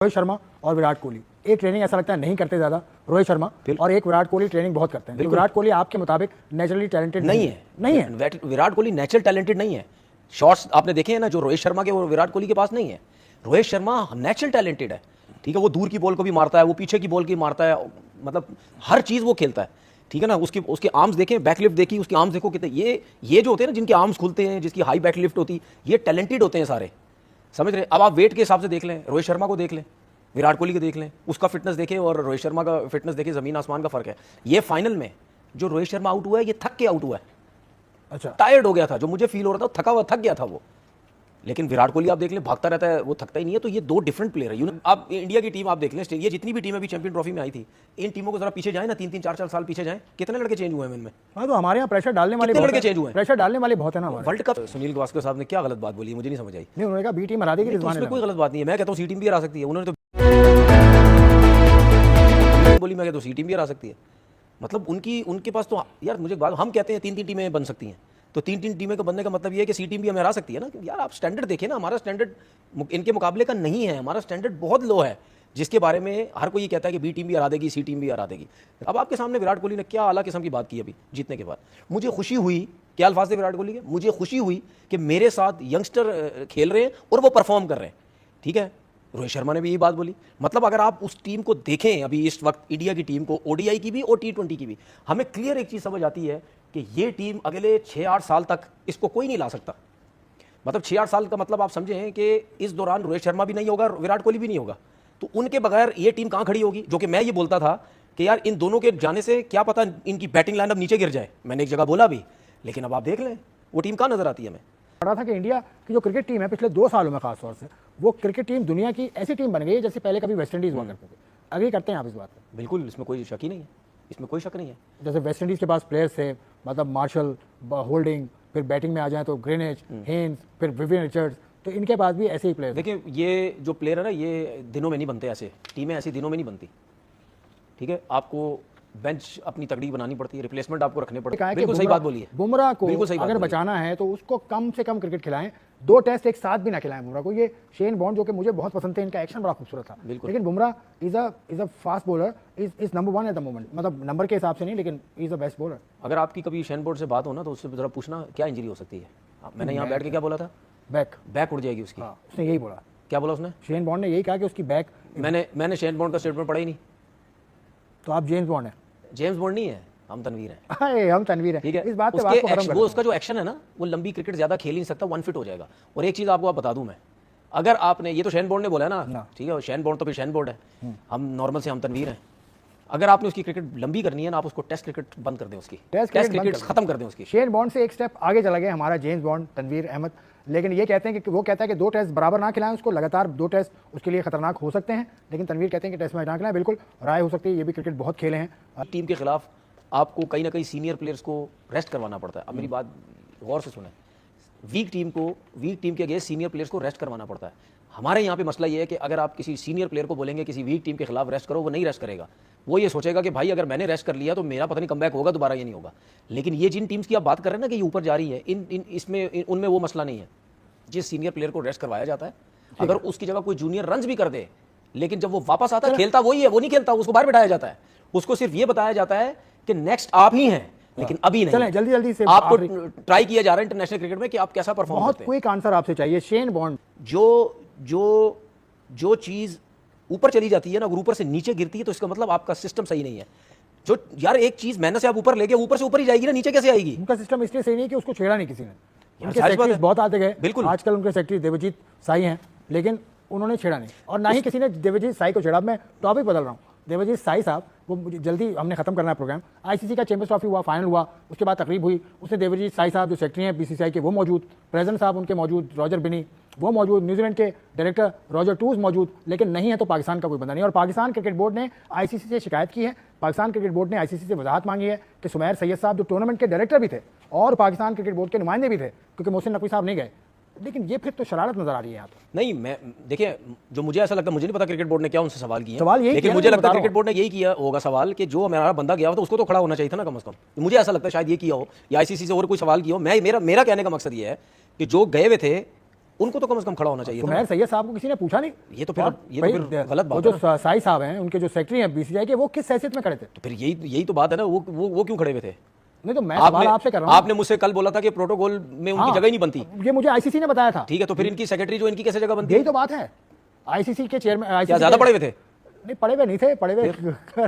रोहित शर्मा और विराट कोहली एक ट्रेनिंग ऐसा लगता है नहीं करते ज्यादा, रोहित शर्मा और एक विराट कोहली ट्रेनिंग बहुत करते हैं। विराट कोहली आपके मुताबिक नेचुरली टैलेंटेड नहीं है। विराट कोहली नेचुरल टैलेंटेड नहीं है। शॉट्स आपने देखे हैं ना जो रोहित शर्मा के, वो विराट कोहली के पास नहीं है। रोहित शर्मा नेचुरल टैलेंटेड है, ठीक है। वो दूर की बॉल को भी मारता है, वो पीछे की बॉल की मारता है, मतलब हर चीज वो खेलता है, ठीक है ना। उसके आर्म्स देखें, बैकलिफ्ट देखी, उसके आर्म्स देखो कितने, ये जो होते हैं ना, जिनके आर्म्स खुलते हैं, जिसकी हाई बैकलिफ्ट होती है, ये टैलेंटेड होते हैं सारे, समझ रहे। अब आप वेट के हिसाब से देख लें, रोहित शर्मा को देख लें, विराट कोहली को देख लें, उसका फिटनेस देखें और रोहित शर्मा का फिटनेस देखें, जमीन आसमान का फर्क है। ये फाइनल में जो रोहित शर्मा आउट हुआ है, ये थक के आउट हुआ है, अच्छा टायर्ड हो गया था, जो मुझे फील हो रहा था, थका हुआ, थक गया था वो। लेकिन विराट कोहली आप देख लें, भागता रहता है, वो थकता ही नहीं है। तो ये दो डिफरेंट प्लेयर है। आप इंडिया की टीम आप देख लें, ये जितनी भी टीम अभी चैंपियन ट्रॉफी में आई थी, इन टीमों को जरा पीछे जाए ना, 3-3 4-4 साल पीछे जाए, कितने लड़के चेंज हुए हैं इनमें। हाँ, तो हमारे यहाँ प्रेशर डालने वाले लड़के चेंज हुए, प्रेशर डालने वाले बहुत है ना। वर्ल्ड कप सुनील गावस्कर साहब ने क्या गलत बात बोली, मुझे नहीं समझ आई। नहीं, उन्होंने कहा बी टीम हरा देगी, उसमें कोई गलत बात नहीं है। मैं कहता हूँ सी टीम भी हरा सकती है, उन्होंने तो बोली, मैं कहता हूँ सी टीम भी हरा सकती है। मतलब उनके पास तो यार, मुझे बात, हम कहते हैं 3-3 टीमें बन सकती हैं, तो 3-3 टीमें का बनने का मतलब ये है कि सी टीम भी हमें हरा सकती है ना। यार आप स्टैंडर्ड देखें ना, हमारा स्टैंडर्ड इनके मुकाबले का नहीं है, हमारा स्टैंडर्ड बहुत लो है, जिसके बारे में हर कोई ये कहता है कि बी टीम भी हरा देगी, सी टीम भी हरा देगी। अब आपके सामने विराट कोहली ने क्या आला किस्म की बात की अभी जीतने के बाद। मुझे खुशी हुई, क्या अल्फाज थे विराट कोहली के, मुझे खुशी हुई कि मेरे साथ यंगस्टर खेल रहे हैं और वो परफॉर्म कर रहे हैं, ठीक है। रोहित शर्मा ने भी यही बात बोली। मतलब अगर आप उस टीम को देखें अभी इस वक्त, इंडिया की टीम को, ओडीआई की भी और T20 की भी, हमें क्लियर एक चीज समझ आती है कि ये टीम अगले 6-8 साल तक इसको कोई नहीं ला सकता। मतलब 6-8 साल का मतलब आप समझें कि इस दौरान रोहित शर्मा भी नहीं होगा, विराट कोहली भी नहीं होगा, तो उनके बगैर ये टीम कहां खड़ी होगी। जो कि मैं ये बोलता था कि यार इन दोनों के जाने से क्या पता इनकी बैटिंग लाइनअप नीचे गिर जाए, मैंने एक जगह बोला भी। लेकिन अब आप देख लें वो टीम कहां नजर आती है हमें। रहा था कि इंडिया की जो क्रिकेट टीम है पिछले 2 सालों में खासतौर से, वो क्रिकेट टीम दुनिया की ऐसी टीम बन गई है जैसे पहले कभी वेस्ट इंडीज हुआ करते थे। अग्री करते हैं आप इस बात पर? बिल्कुल, इसमें कोई शक ही नहीं है, इसमें कोई शक नहीं है। जैसे वेस्ट इंडीज के पास प्लेयर्स थे, मतलब मार्शल, होल्डिंग, फिर बैटिंग में आ जाए तो ग्रेनेज, हेन्स, फिर विवियन रिचर्ड्स, तो इनके पास भी ऐसे ही प्लेयर। देखिए ये जो प्लेयर है ना, ये दिनों में नहीं बनते, ऐसे टीमें ऐसी दिनों में नहीं बनती, ठीक है। आपको बेंच अपनी तगड़ी बनानी पड़ती है, रिप्लेसमेंट आपको रखने पड़ते हैं। बिल्कुल सही बात बोली है। बुमराह को अगर बचाना है तो उसको कम से कम क्रिकेट खिलाएं, 2 टेस्ट एक साथ भी ना खिलाएं बुमराह को। ये शेन बॉन्ड जो कि मुझे बहुत पसंद थे, इनका एक्शन बड़ा खूबसूरत था, लेकिन Bumrah is a fast bowler, is number 1 at the moment. मतलब नंबर के हिसाब से नहीं, लेकिन इज द बेस्ट बॉलर। अगर आपकी कभी शेन बॉन्ड से बात हो ना, तो उससे जरा पूछना क्या इंजरी हो सकती है। मैंने यहाँ बैठ के क्या बोला था, बैक उड़ जाएगी उसकी। उसने यही बोला। क्या बोला उसने? शेन बॉन्ड ने यही कहा कि उसकी बैक। मैंने शेन बॉन्ड का स्टेटमेंट पढ़ा ही नहीं। तो आप जेम्स बॉन्ड है? जेम्स बॉन्ड नहीं है, हम तनवीर हैं। हम तनवीर हैं, ठीक है। इस बात पे वो उसका जो एक्शन है ना, वो लंबी क्रिकेट ज्यादा खेल नहीं सकता, 1 फिट हो जाएगा। और एक चीज आपको बता दूं मैं, अगर आपने, ये तो शेन बॉन्ड ने बोला है ना, ठीक है, शेन बॉन्ड तो फिर शेन बॉन्ड है, हम नॉर्मल से हम तनवीर हैं। अगर आपने उसकी क्रिकेट लंबी करनी है ना, आप उसको टेस्ट क्रिकेट बंद कर दें, उसकी टेस्ट क्रिकेट खत्म कर दें उसकी। शेन बॉन्ड से एक स्टेप आगे चला गया हमारा जेम्स बॉन्ड, तनवीर अहमद। लेकिन ये कहते हैं कि वो कहता है कि 2 टेस्ट बराबर ना खिलाएं उसको, लगातार 2 टेस्ट उसके लिए खतरनाक हो सकते हैं। लेकिन तनवीर कहते हैं कि टेस्ट मैच ना खिलाएं, बिल्कुल राय हो सकती है। ये भी क्रिकेट बहुत खेले हैं। टीम के खिलाफ आपको कहीं ना कहीं सीनियर प्लेयर्स को रेस्ट करवाना पड़ता है। अब मेरी बात गौर से सुने, वीक टीम के अगेंस्ट सीनियर प्लेयर्स को रेस्ट करवाना पड़ता है। हमारे यहाँ पे मसला ये है कि अगर आप किसी सीनियर प्लेयर को बोलेंगे किसी वीक टीम के खिलाफ रेस्ट करो, वो नहीं रेस्ट करेगा। वो ये सोचेगा कि भाई अगर मैंने रेस्ट कर लिया तो मेरा पता नहीं कमबैक होगा दोबारा, ये नहीं होगा। लेकिन ये जिन टीम्स की आप बात कर रहे हैं ना कि ये ऊपर जा रही है, उनमें वो मसला नहीं है। जिस सीनियर प्लेयर को रेस्ट करवाया जाता है, अगर उसकी जगह कोई जूनियर रन्स भी कर दे, लेकिन जब वो वापस आता है, खेलता वही है, वो नहीं खेलता, उसको बाहर बिठाया जाता है। उसको सिर्फ ये बताया जाता है कि नेक्स्ट आप ही हैं, लेकिन अभी नहीं। चलें जल्दी से, आपको ट्राई किया जा रहा है इंटरनेशनल क्रिकेट में कि आप कैसा परफॉर्म करते हैं। बहुत क्विक आंसर आपसे चाहिए। शेन बॉन्ड जो चीज ऊपर चली जाती है ना, अगर ऊपर से नीचे गिरती है तो इसका मतलब आपका सिस्टम सही नहीं है। जो यार एक चीज मेहनत से आप ऊपर ले गए, ऊपर से ऊपर ही जाएगी ना, नीचे कैसे आएगी? उनका सिस्टम इसलिए सही नहीं कि उसको छेड़ा नहीं किसी ने। उनके सेक्रेटरीज बहुत आते गए, बिल्कुल। आजकल उनके सेक्रेटरी देवजीत साई हैं, लेकिन उन्होंने छेड़ा नहीं, और ना ही किसी ने देवजीत साई को छेड़ा। मैं टॉपिक बदल रहा हूँ। देवजीत साई साहब, वो जल्दी हमने खत्म करना है प्रोग्राम। आईसीसी का चैंपियंस ट्रॉफी हुआ, फाइनल हुआ, उसके बाद तकरीब हुई, उसने देवजीत साई साहब जो सेक्रेटरी हैं बीसीसीआई के वो मौजूद, प्रेसिडेंट साहब उनके मौजूद, रॉजर बिनी वो मौजूद, न्यूजीलैंड के डायरेक्टर रॉजर टूज मौजूद, लेकिन नहीं है तो पाकिस्तान का कोई बंदा नहीं। और पाकिस्तान क्रिकेट बोर्ड ने आईसीसी से शिकायत की है। पाकिस्तान क्रिकेट बोर्ड ने आईसीसी से वजाहत मांगी है कि सुमैर सैयद साहब जो टूर्नामेंट के डायरेक्टर भी थे और पाकिस्तान क्रिकेट बोर्ड के नुमाइंदे भी थे, क्योंकि मोहसिन नकवी साहब नहीं गए, लेकिन ये फिर तो शरारत नजर आ रही है यहाँ तो। नहीं, मैं देखिए, जो मुझे ऐसा लगता है, मुझे नहीं पता क्रिकेट बोर्ड ने क्या उनसे सवाल किया, सवाल यही, लेकिन मुझे लगता है क्रिकेट बोर्ड ने यही किया होगा सवाल कि जो हमारा बंदा गया हो तो उसको तो खड़ा होना चाहिए था ना, कम से कम। मुझे ऐसा लगता है शायद ये किया हो, या आईसीसी से और कोई सवाल किया हो। मेरा कहने का मकसद ये है कि जो गए हुए थे उनको तो कम से कम खड़ा होना चाहिए तो था। मैं सैयद साहब को किसी ने पूछा नहीं। ये तो फिर गलत बात है। जो साई साहब हैं, उनके जो सेक्रेटरी हैं बीसीसीआई के, वो किस हैसियत में खड़े थे? तो फिर यही तो बात है ना, वो क्यों खड़े हुए थे? नहीं तो मैं सवाल आपसे कर रहा हूं। आपने मुझसे कल बोला था कि प्रोटोकॉल में उनकी जगह ही नहीं बनती। ये मुझे आईसीसी ने बताया था। ठीक है, तो फिर इनकी सेक्रेटरी जो इनकी कैसे जगह बनती? यही तो बात है। आईसीसी के चेयरमैन क्या ज्यादा पढ़े हुए थे? नहीं, पढ़े हुए नहीं थे। पढ़े हुए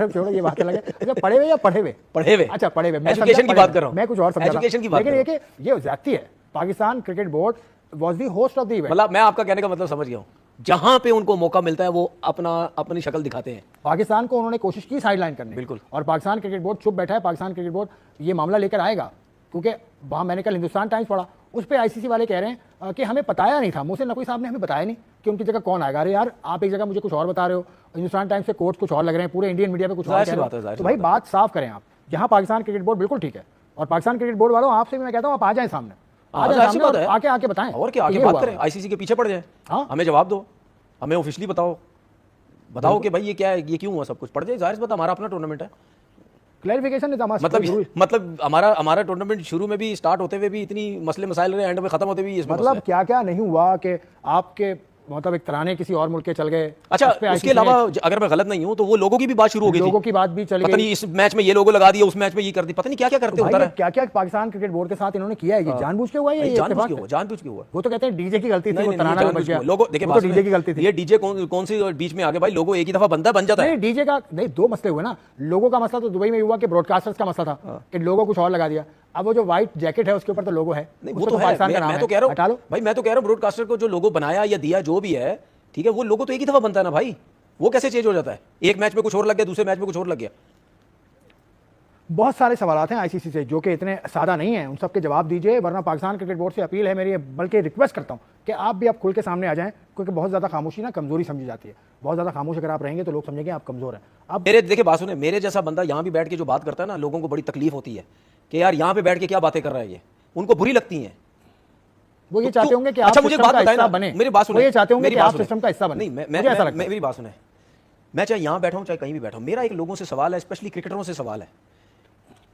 छोड़ो, ये बात अलग है। अच्छा, पढ़े हुए या पढ़े हुए? पढ़े हुए। अच्छा, पढ़े हुए। एजुकेशन की बात कर रहा हूं। मैं कुछ और समझा रहा हूं। एजुकेशन की बात लेकिन ये ज्यादती है। Pakistan cricket board was the host of the event. मतलब मैं आपका कहने का मतलब समझ गया हूं, जहां पे उनको मौका मिलता है वो अपनी शक्ल दिखाते हैं। पाकिस्तान को उन्होंने कोशिश की साइडलाइन करने, बिल्कुल, और पाकिस्तान क्रिकेट बोर्ड चुप बैठा है। पाकिस्तान क्रिकेट बोर्ड ये मामला लेकर आएगा, क्योंकि वहाँ मैंने कल हिंदुस्तान टाइम्स पढ़ा, उस पर आईसीसी वाले कह रहे हैं कि हमें बताया नहीं था, मोहसिन नकवी साहब ने हमें बताया नहीं कि उनकी जगह कौन आएगा। अरे यार, आप एक जगह मुझे कुछ और बता रहे हो, हिंदुस्तान टाइम्स से कोर्ट कुछ और लग रहे हैं, पूरे इंडियन मीडिया पे कुछ और कह रहे हो। तो भाई बात साफ करें आप। जहाँ पाकिस्तान क्रिकेट बोर्ड बिल्कुल ठीक है, और पाकिस्तान क्रिकेट बोर्ड वालों आपसे भी मैं कहता हूँ आप आ जाए सामने, आके बताएं, और क्या आके बात करें, आईसीसी के पीछे पड़ जाए, हमें जवाब दो, हमें ऑफिशियली बताओ कि भाई ये क्या है, ये क्यों हुआ, सब कुछ पड़ जाए। जाहिर बात हमारा अपना टूर्नामेंट है, क्लैरिफिकेशन मतलब हमारा टूर्नामेंट शुरू में भी, स्टार्ट होते हुए भी इतनी मसले मसाइल रहे, एंड में खत्म होते भी इसमें मतलब क्या क्या नहीं हुआ कि आपके मतलब एक तराने किसी और मुल्क के चल गए। अच्छा, उसके अलावा अगर मैं गलत नहीं हूं तो वो लोगों की भी बात शुरू हो गई थी, लोगों की बात भी चली गई। पता नहीं इस मैच में ये लोगो लगा दिया, उस मैच में ये कर दी, पता नहीं क्या क्या करते होता है। क्या क्या पाकिस्तान क्रिकेट बोर्ड के साथ इन्होंने किया है, ये जानबूझ के हुआ है, ये जानबूझ के हुआ। वो तो कहते हैं डीजे की गलती थी, वो तराना बच गया। लोगों देखिए, तो डीजे की गलती थी। ये डीजे कौन सी बीच में आ गया भाई, लोगो एक ही दफा बनता बन जाता है। डीजे का नहीं, दो मसले हुए ना। लोगों का मसला तो दुबई में हुआ कि ब्रॉडकास्टर्स का मसला था कि लोगों कुछ और लगा दिया। अब वो जो व्हाइट जैकेट है उसके ऊपर तो लोगो है, वो तो पाकिस्तान का नाम है। मैं तो कह रहा हूं भाई, मैं तो कह रहा हूं ब्रॉडकास्टर को जो लोगो बनाया या दिया जो भी है, ठीक है, वो लोगो तो एक ही दफा बनता है ना भाई, वो कैसे चेंज हो जाता है? एक मैच में कुछ और लग गया, दूसरे मैच में कुछ और लग गया। बहुत सारे सवाल हैं आईसीसी से जो कि इतने सादा नहीं है, उन सबके जवाब दीजिए, वरना पाकिस्तान क्रिकेट बोर्ड से अपील है मेरी, बल्कि रिक्वेस्ट करता हूं कि आप भी अब खुल के सामने आ जाएं, क्योंकि बहुत ज्यादा खामोशी ना कमजोरी समझी जाती है। बहुत ज्यादा खामोश अगर आप रहेंगे तो लोग समझेंगे आप कमजोर हैं। अब मेरे देखिए बात सुने, मेरे जैसा बंदा यहाँ भी बैठ के जो बात करता है ना, लोगों को बड़ी तकलीफ होती है कि यार यहाँ पे बैठ के क्या बातें कर रहा है, ये उनको बुरी लगती हैं। वो ये चाहते होंगे कि आप अच्छा मुझे बात बताएं ना, बने, मेरी बात सुने, वो ये चाहते होंगे कि आप सिस्टम का हिस्सा बने। नहीं, मेरी बात सुने, मैं चाहे यहाँ बैठा हूँ चाहे कहीं भी बैठा हूँ, मेरा एक लोगों से सवाल है, स्पेशली क्रिकेटरों से सवाल है,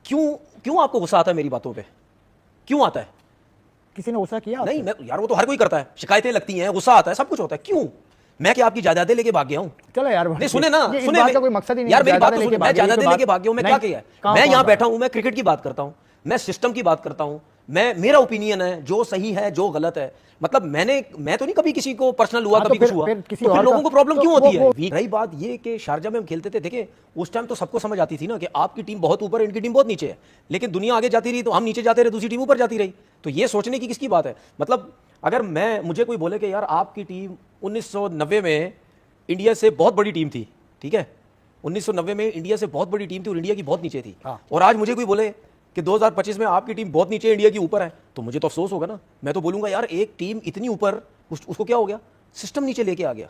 क्यों आपको गुस्सा आता है मेरी बातों पे? क्यों आता है? किसी ने गुस्सा किया? नहीं यार, वो तो हर कोई करता है, शिकायतें लगती हैं, गुस्सा आता है, सब कुछ होता है, क्यों? मैं क्या आपकी जायदादें लेके भाग गया हूं? चलो यार, नहीं सुने ना, सुने, कोई मकसद ही नहीं यार, मेरी बात सुनो, मैं जायदादें लेके भाग गया हूं, मैं क्या किया है? मैं यहाँ बैठा हूं, मैं क्रिकेट की बात करता हूं, मैं सिस्टम की बात करता हूं, मेरा ओपिनियन है, जो सही है जो गलत है, मतलब मैं तो नहीं कभी किसी को पर्सनल हुआ, कभी कुछ हुआ, तो फिर लोगों को प्रॉब्लम क्यों होती है? रही बात ये कि शारजा में हम खेलते थे, देखिए उस टाइम तो सबको समझ आती थी ना कि आपकी टीम बहुत ऊपर है, इनकी टीम बहुत नीचे है, लेकिन दुनिया आगे जाती रही तो हम नीचे जाते रहे, दूसरी टीम ऊपर जाती रही। तो ये सोचने की किसकी बात है? मतलब अगर मुझे कोई बोले कि यार आपकी टीम 1990 में इंडिया से बहुत बड़ी टीम थी, ठीक है, 1990 में इंडिया से बहुत बड़ी टीम थी और इंडिया की बहुत नीचे थी, और आज मुझे कोई बोले कि 2025 में आपकी टीम बहुत नीचे, इंडिया की ऊपर है, तो मुझे तो अफसोस होगा ना। मैं तो बोलूंगा यार, एक टीम इतनी ऊपर, उसको क्या हो गया? सिस्टम नीचे लेके आ गया।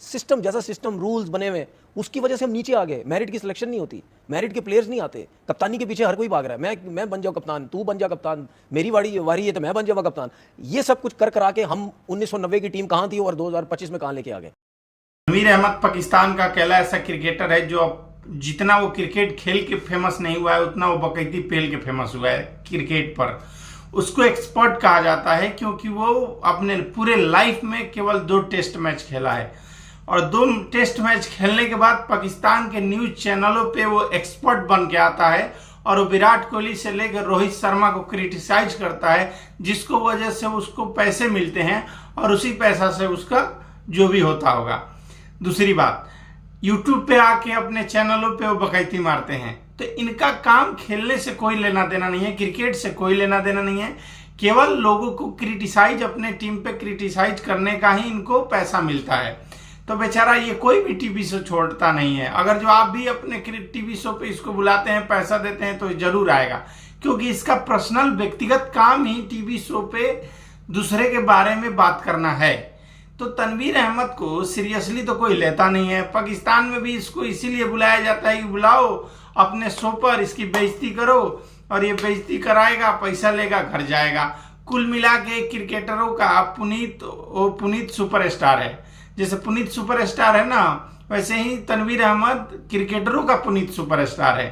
सिस्टम जैसा सिस्टम, रूल्स बने हुए, उसकी वजह से हम नीचे आ गए। मेरिट की सिलेक्शन नहीं होती, मेरिट के प्लेयर्स नहीं आते, कप्तानी के पीछे हर कोई भाग रहा है, मैं बन जाऊं कप्तान, तू बन जा कप्तान, मेरी वारी है तो मैं बन जाऊंगा कप्तान। ये सब कुछ कर करा के हम 1990 की टीम कहां थी और 2025 में कहां लेके आ गए। तनवीर अहमद पाकिस्तान का अकेला ऐसा क्रिकेटर है जो जितना वो क्रिकेट खेल के फेमस नहीं हुआ है, उतना वो बकैती पेल के फेमस हुआ है क्रिकेट पर। उसको एक्सपर्ट कहा जाता है क्योंकि वो अपने पूरे लाइफ में केवल 2 टेस्ट मैच खेला है, और 2 टेस्ट मैच खेलने के बाद पाकिस्तान के न्यूज चैनलों पे वो एक्सपर्ट बन के आता है, और वो विराट कोहली से लेकर रोहित शर्मा को क्रिटिसाइज करता है, जिसको वजह से उसको पैसे मिलते हैं और उसी पैसा से उसका जो भी होता होगा। दूसरी बात, यूट्यूब पे आके अपने चैनलों पे वो बकैती मारते हैं। तो इनका काम खेलने से कोई लेना देना नहीं है, क्रिकेट से कोई लेना देना नहीं है, केवल लोगों को क्रिटिसाइज, अपने टीम पे क्रिटिसाइज करने का ही इनको पैसा मिलता है। तो बेचारा ये कोई भी टीवी शो छोड़ता नहीं है। अगर जो आप भी अपने टीवी शो पे इसको बुलाते हैं, पैसा देते हैं, तो जरूर आएगा, क्योंकि इसका पर्सनल व्यक्तिगत काम ही टीवी शो पे दूसरे के बारे में बात करना है। तो तनवीर अहमद को सीरियसली तो कोई लेता नहीं है। पाकिस्तान में भी इसको इसीलिए बुलाया जाता है कि बुलाओ अपने शो पर, इसकी बेइज्जती करो, और ये बेइज्जती कराएगा, पैसा लेगा, घर जाएगा। कुल मिला के क्रिकेटरों का पुनीत सुपरस्टार है। जैसे पुनीत सुपरस्टार है ना, वैसे ही तनवीर अहमद क्रिकेटरों का पुनीत सुपरस्टार है।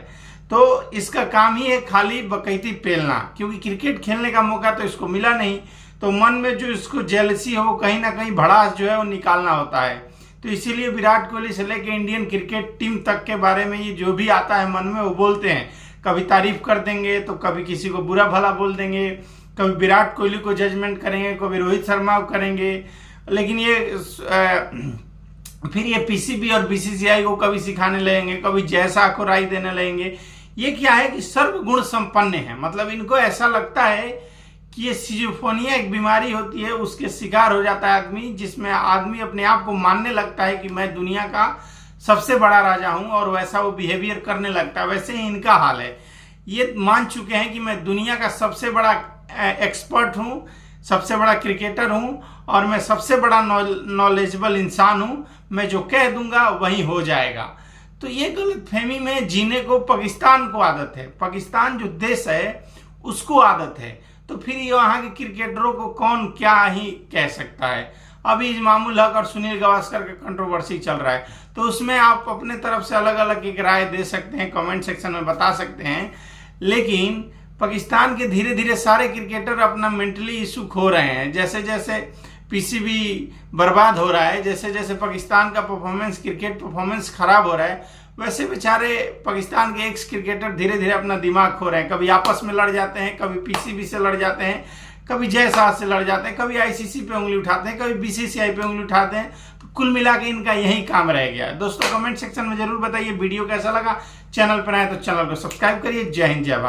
तो इसका काम ही है खाली बकैती पेलना, क्योंकि क्रिकेट खेलने का मौका तो इसको मिला नहीं, तो मन में जो इसको जेलसी है वो कहीं ना कहीं भड़ास जो है वो निकालना होता है। तो इसीलिए विराट कोहली से लेके इंडियन क्रिकेट टीम तक के बारे में ये जो भी आता है मन में वो बोलते हैं। कभी तारीफ कर देंगे तो कभी किसी को बुरा भला बोल देंगे, कभी विराट कोहली को जजमेंट करेंगे, कभी रोहित शर्मा को करेंगे। लेकिन ये फिर ये पीसीबी और बीसीसीआई को कभी सिखाने लगेंगे, कभी जैसा को राय देने लगेंगे। ये क्या है कि सर्वगुण संपन्न है, मतलब इनको ऐसा लगता है कि ये सिजोफ्रेनिया एक बीमारी होती है, उसके शिकार हो जाता है आदमी, जिसमें आदमी अपने आप को मानने लगता है कि मैं दुनिया का सबसे बड़ा राजा हूं और वैसा वो बिहेवियर करने लगता है। वैसे ही इनका हाल है, ये मान चुके हैं कि मैं दुनिया का सबसे बड़ा एक्सपर्ट हूं, सबसे बड़ा क्रिकेटर हूं और मैं सबसे बड़ा नॉलेजेबल इंसान हूं, मैं जो कह दूंगा वही हो जाएगा। तो ये गलतफहमी में जीने को पाकिस्तान को आदत है, पाकिस्तान जो देश है उसको आदत है। तो फिर यहाँ के क्रिकेटरों को कौन क्या ही कह सकता है। अभी इमामुल हक और सुनील गावस्कर का कंट्रोवर्सी चल रहा है, तो उसमें आप अपने तरफ से अलग अलग एक राय दे सकते हैं, कमेंट सेक्शन में बता सकते हैं। लेकिन पाकिस्तान के धीरे धीरे सारे क्रिकेटर अपना मेंटली इशू खो रहे हैं। जैसे जैसे पीसीबी बर्बाद हो रहा है, जैसे जैसे पाकिस्तान का परफॉर्मेंस, क्रिकेट परफॉर्मेंस खराब हो रहा है, वैसे बेचारे पाकिस्तान के एक्स क्रिकेटर धीरे धीरे अपना दिमाग खो रहे हैं। कभी आपस में लड़ जाते हैं, कभी पीसीबी से लड़ जाते हैं, कभी जय शाह से लड़ जाते हैं, कभी आईसीसी पे उंगली उठाते हैं, कभी बीसीसीआई पे उंगली उठाते हैं। तो कुल मिला के इनका यही काम रह गया है। दोस्तों कमेंट सेक्शन में जरूर बताइए वीडियो कैसा लगा। चैनल पर आए तो चैनल को सब्सक्राइब करिए। जय हिंद, जय भारत।